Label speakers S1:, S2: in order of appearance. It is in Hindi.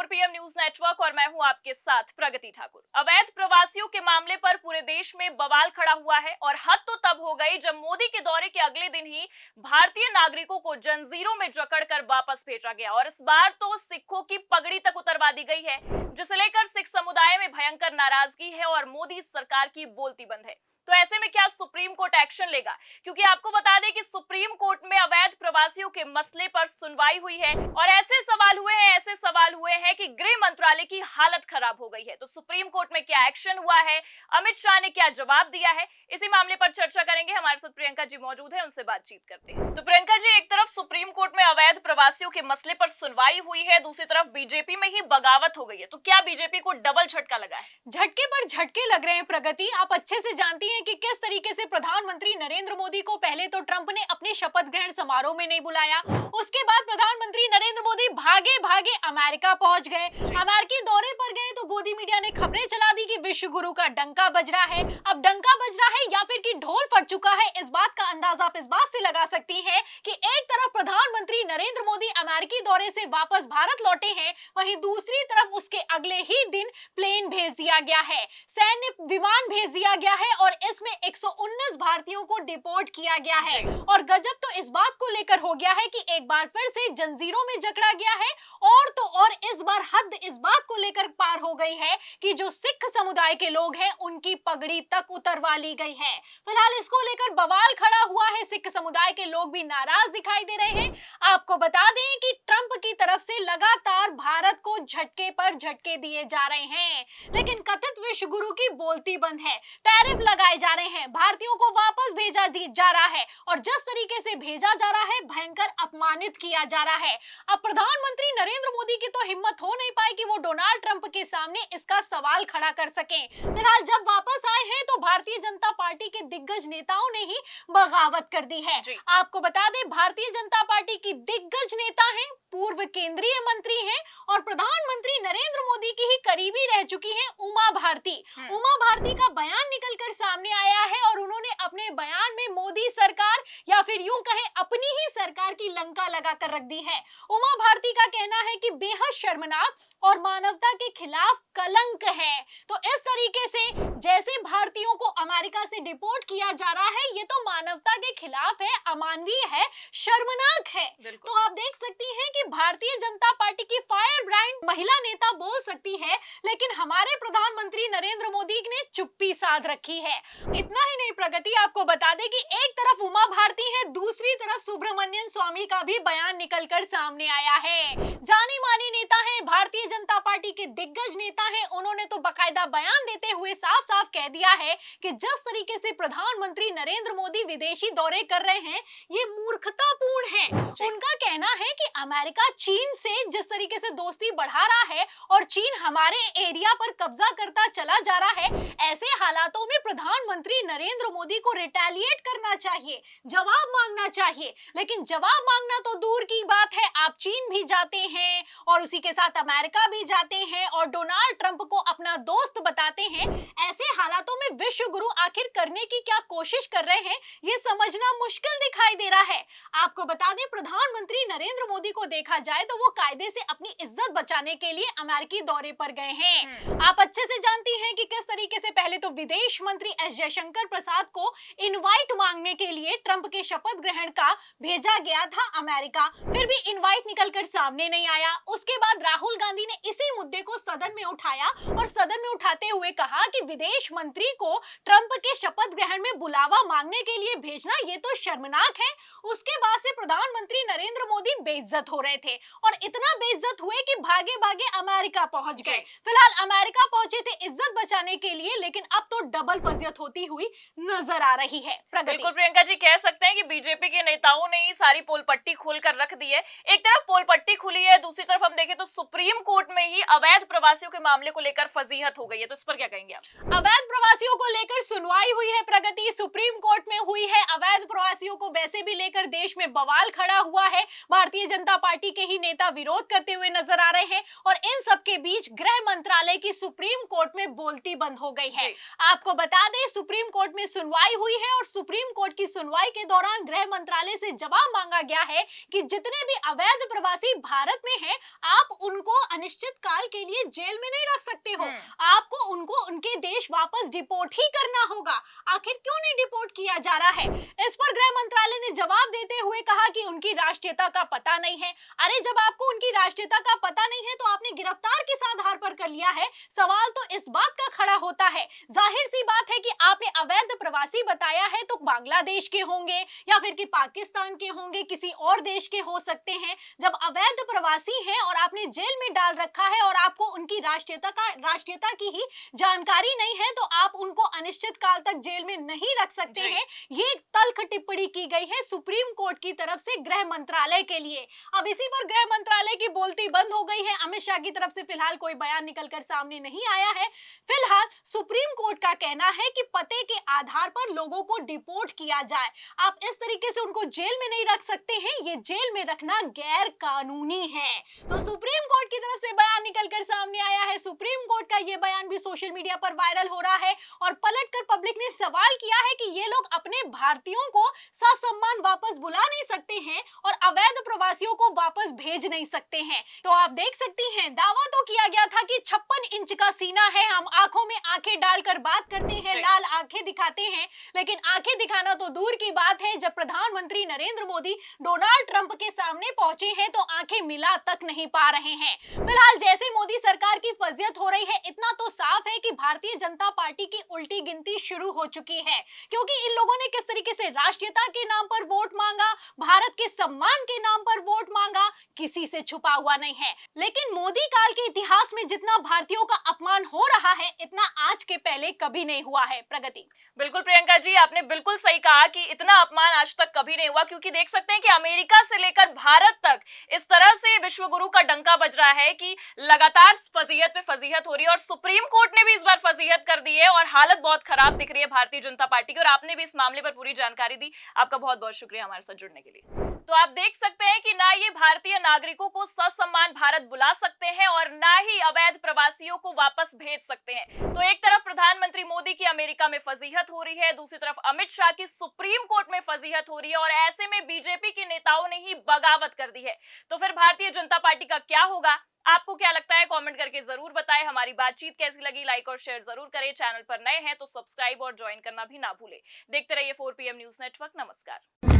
S1: पीएम न्यूज नेटवर्क और मैं हूं आपके साथ प्रगति ठाकुर। अवैध प्रवासियों के मामले पर पूरे देश में बवाल खड़ा हुआ है और हद तो तब हो गई जब मोदी के दौरे के अगले दिन ही भारतीय नागरिकों को जंजीरों में जकड़कर वापस भेजा गया और इस बार तो सिखों की पगड़ी तक उतरवा दी गई है, जिसे लेकर सिख समुदाय में भयंकर नाराजगी है और मोदी सरकार की बोलती बंद है। तो ऐसे में क्या सुप्रीम कोर्ट एक्शन लेगा? क्योंकि आपको बता दें कि सुप्रीम कोर्ट में अवैध प्रवासियों के मसले पर सुनवाई हुई है और ऐसे सवाल हुए हैं कि गृह मंत्रालय की हालत खराब हो गई है। तो सुप्रीम कोर्ट में क्या एक्शन हुआ है, अमित शाह ने क्या जवाब दिया है, इसी मामले पर चर्चा करेंगे। हमारे साथ प्रियंका जी मौजूद है, उनसे बातचीत करते हैं। तो प्रियंका जी, एक तरफ सुप्रीम कोर्ट में अवैध प्रवासियों के मसले पर सुनवाई हुई है, दूसरी तरफ बीजेपी में ही बगावत हो गई है। तो क्या बीजेपी को डबल झटका लगा है?
S2: झटके पर झटके लग रहे हैं प्रगति। आप अच्छे से जानती हैं कि किस तरीके से प्रधानमंत्री नरेंद्र मोदी को पहले तो ट्रंप ने अपने शपथ ग्रहण समारोह में नहीं बुलाया, उसके बाद प्रधानमंत्री नरेंद्र मोदी भागे भागे अमेरिका पहुंच गए। अमेरिकी दौरे पर गए तो गोदी मीडिया ने खबरें चला दी कि विश्व गुरु का डंका बज रहा है। अब डंका बज रहा है या फिर कि ढोल फट चुका है, इस बात का अंदाजा आप इस बात से लगा सकती हैं कि एक तरफ प्रधानमंत्री नरेंद्र मोदी अमेरिकी दौरे से वापस भारत लौटे हैं, वहीं दूसरी तरफ उसके अगले ही दिन प्लेन भेज दिया गया है, सैन्य विमान भेज दिया गया है और इसमें 119 भारतीयों को डिपोर्ट किया गया है। और गजब तो इस बात को लेकर हो गया है कि एक बार फिर से जंजीरों में जकड़ा गया है और तो और इस बार हद इस बात को लेकर पार हो गई है कि जो सिख समुदाय के लोग हैं उनकी पगड़ी तक उतरवा ली गई है। फिलहाल इसको लेकर बवाल खड़ा हुआ है, सिख समुदाय के लोग भी नाराज दिखाई दे रहे हैं। आपको बता दें कि ट्रंप की तरफ से लगातार भारत को झटके पर झटके दिए जा रहे हैं, लेकिन कथित विश्व गुरु की बोलती बंद है। टैरिफ लगाए जा रहे हैं, भारतीयों को वापस भेजा जा रहा है और जिस तरीके से भेजा जा रहा है भयंकर अपमानित किया जा रहा है। अब प्रधानमंत्री नरेंद्र मोदी की तो हिम्मत हो नहीं पाई कि वो डोनाल्ड ट्रंप के सामने इसका सवाल खड़ा कर सकें। फिलहाल जब वापस आए हैं तो भारतीय जनता पार्टी के दिग्गज नेताओं ने ही बगावत कर दी है। आपको बता दें, भारतीय जनता पार्टी की दिग्गज नेता हैं, पूर्व केंद्रीय मंत्री हैं और प्रधानमंत्री नरेंद्र मोदी की ही करीबी रह चुकी हैं उमा भारती। उमा भारती का बयान निकलकर सामने आया है और उन्होंने अपने बयान में मोदी सरकार या फिर यूं कहें अपनी ही सरकार की लंका लगाकर रख दी है। उमा भारती का कहना है कि बेहद शर्मनाक और मानवता के खिलाफ कलंक है। तो इस तरीके से जैसे भारतीयों को अमेरिका से डिपोर्ट किया जा रहा है, ये तो मानवता के खिलाफ है, अमानवीय है, शर्मनाक है। तो आप देख सकती हैं कि भारतीय जनता पार्टी की फायर ब्रांड महिला नेता बोल सकती है, लेकिन हमारे प्रधानमंत्री नरेंद्र मोदी ने चुप्पी साध रखी है। इतना ही नहीं प्रगति, आपको बता दें कि एक तरफ उमा भारती है, दूसरी तरफ सुब्रमण्यम स्वामी का भी बयान निकलकर सामने आया है। जाने माने नेता हैं, भारतीय जनता पार्टी के दिग्गज नेता हैं, उन्होंने तो बाकायदा बयान देते हुए साफ साफ कह दिया है कि जिस तरीके से प्रधानमंत्री नरेंद्र मोदी विदेशी दौरे कर रहे हैं ये मूर्खतापूर्ण है। उनका कहना है कि अमेरिका चीन से जिस तरीके से दोस्ती बढ़ा रहा है और चीन हमारे एरिया पर कब्जा करता चला जा रहा है, ऐसे हालातों में प्रधानमंत्री नरेंद्र मोदी को रिटेलिएट करना चाहिए, जवाब मांगना चाहिए। लेकिन जवाब मांगना तो दूर की बात है, आप चीन भी जाते हैं और उसी के साथ अमेरिका भी जाते हैं और डोनाल्ड ट्रंप को अपना दोस्त बताते हैं। ऐसे हालातों में विश्व गुरु आखिर करने की क्या कोशिश कर रहे हैं, ये समझना मुश्किल दिखाई दे रहा है। आपको बता दें, प्रधानमंत्री नरेंद्र मोदी को देखा जाए तो वो कायदे से अपनी इज्जत बचाने के लिए अमेरिकी दौरे पर गए हैं। आप अच्छे से जानती हैं कि किस तरीके से पहले तो विदेश मंत्री एस जयशंकर प्रसाद को इनवाइट मांगने के लिए ट्रंप के शपथ ग्रहण का भेजा गया था अमेरिका, फिर भी इनवाइट निकलकर सामने नहीं आया। उसके बाद राहुल गांधी ने इसी मुद्दे को सदन में उठाया और सदन में उठाते हुए कहा कि विदेश मंत्री को ट्रंप के शपथ ग्रहण में बुलावा मांगने के लिए भेजना ये तो शर्मनाक है। उसके बाद से प्रधानमंत्री नरेंद्र मोदी बेइज्जत हो रहे थे और इतना बेइज्जत हुए कि भागे भागे अमेरिका पहुंच गए। फिलहाल अमेरिका पहुंचे थे इज्जत बचाने के लिए, लेकिन अब तो डबल फजियत होती हुई नजर आ रही है।
S1: बिल्कुल प्रियंका जी, कह सकते हैं कि बीजेपी के नेताओं ने ही सारी पोल पट्टी खोलकर रख दी है। एक तरफ पोल पट्टी खुली है, दूसरी तरफ हम देखें तो सुप्रीम कोर्ट में ही अवैध प्रवासियों के मामले को लेकर फजीहत हो गई है। तो इस पर क्या कहेंगे आप?
S2: अवैध प्रवासियों को लेकर सुनवाई हुई है प्रगति, सुप्रीम कोर्ट में हुई है। अवैध प्रवासियों को वैसे भी लेकर देश में बवाल खड़ा हुआ है, भारतीय जनता पार्टी के ही नेता विरोध करते हुए नजर आ रहे हैं और इन सब के बीच गृह मंत्रालय की सुप्रीम कोर्ट में बोलती बंद हो गई है। आपको बता दें, सुप्रीम कोर्ट में सुनवाई हुई है और सुप्रीम कोर्ट की सुनवाई के दौरान गृह मंत्रालय से जवाब मांगा गया है कि जितने भी अवैध प्रवासी भारत में हैं, आप उनको अनिश्चित काल के लिए जेल में नहीं रख सकते हो, आपको उनको उनके देश वापस डिपोर्ट ही करना होगा। आखिर क्यों नहीं डिपोर्ट किया जा रहा है? इस पर गृह मंत्रालय ने जवाब देते हुए कहा कि उनकी राष्ट्रीयता का पता नहीं है। अरे जब आपको उनकी राष्ट्रीयता का पता नहीं है तो आपने गिरफ्तार किस आधार पर कर लिया है? सवाल तो इस बात का खड़ा होता है। जाहिर सी बात है कि आपने अवैध प्रवासी बताया है तो बांग्लादेश के होंगे या फिर कि पाकिस्तान के होंगे, किसी और देश के हो सकते हैं। जब अवैध प्रवासी हैं और आपने जेल में डाल रखा है और आपको उनकी राष्ट्रीयता की ही जानकारी नहीं है तो आप उनको अनिश्चित काल तक जेल में नहीं रख सकते हैं। ये तल्ख टिप्पणी की गई है सुप्रीम कोर्ट की तरफ से गृह मंत्रालय के लिए। अब इसी पर गृह मंत्रालय की बोलती बंद हो गई है। अमित शाह की तरफ से फिलहाल कोई बयान निकलकर सामने नहीं आया है। फिलहाल सुप्रीम कोर्ट का कहना है कि पते के आधार पर लोगों को डिपोर्ट किया जाए। आप इस तरीके से उनको जेल में नहीं रख सकते हैं, ये जेल में रखना गैर कानूनी है। तो सुप्रीम कोर्ट की तरफ से बयान निकलकर सामने आया है। सुप्रीम कोर्ट का ये बयान भी सोशल मीडिया पर वायरल हो रहा है और पलटकर पब्लिक ने सवाल किया है कि ये लोग अपने भारतीयों को ससम्मान वापस बुला नहीं सकते हैं और अवैध प्रवासियों को वापस भेज नहीं सकते हैं। तो आप देख सकती हैं, दावा तो किया गया था कि 56 इंच का सीना है, हम आंखों में आंखें डालकर बात करते हैं, लाल आंखें दिखाते हैं, लेकिन आंखें दिखाना तो दूर की बात है। जब प्रधानमंत्री नरेंद्र मोदी डोनाल्ड ट्रंप के सामने पहुंचे हैं तो आंखें मिला तक नहीं पा रहे हैं। फिलहाल जैसे मोदी सरकार की फजीयत हो रही है, इतना तो साफ है कि भारतीय जनता पार्टी की उल्टी गिनती शुरू हो चुकी है, क्योंकि इन लोगों ने किस तरीके से राष्ट्रीयता के नाम पर वोट मांगा, भारत के सम्मान के नाम पर वोट मांगा, किसी से छुपा हुआ नहीं है। लेकिन मोदी काल के इतिहास में जितना भारतीयों का अपमान हो रहा है, इतना आज के पहले कभी नहीं हुआ है। प्रगति।
S1: बिल्कुल प्रियंका जी, आपने बिल्कुल सही कहा कि इतना अपमान आज तक कभी नहीं हुआ, क्योंकि देख सकते हैं कि अमेरिका से लेकर भारत तक इस तरह से विश्व गुरु का डंका बज रहा है कि लगातार फजीहत पे फजीहत हो रही है और सुप्रीम कोर्ट ने भी इस बार फजीहत कर दी है और हालत बहुत खराब दिख रही है भारतीय जनता पार्टी की। और आपने भी इस मामले पर पूरी जानकारी दी, आपका बहुत बहुत शुक्रिया हमारे साथ जुड़ने के लिए। तो आप देख सकते हैं कि ना ये भारतीय नागरिकों को ससम्मान भारत बुला सकते हैं और ना ही अवैध प्रवासियों को वापस भेज सकते हैं। तो एक तरफ प्रधानमंत्री मोदी की अमेरिका में फजीहत हो रही है, दूसरी तरफ अमित शाह की सुप्रीम कोर्ट में फजीहत हो रही है और ऐसे में बीजेपी के नेताओं ने ही बगावत कर दी है। तो फिर भारतीय जनता पार्टी का क्या होगा? आपको क्या लगता है? कमेंट करके जरूर बताएं। हमारी बातचीत कैसी लगी, लाइक और शेयर जरूर करें। चैनल पर नए हैं तो सब्सक्राइब और ज्वाइन करना भी ना भूलें। देखते रहिए 4 PM न्यूज नेटवर्क। नमस्कार।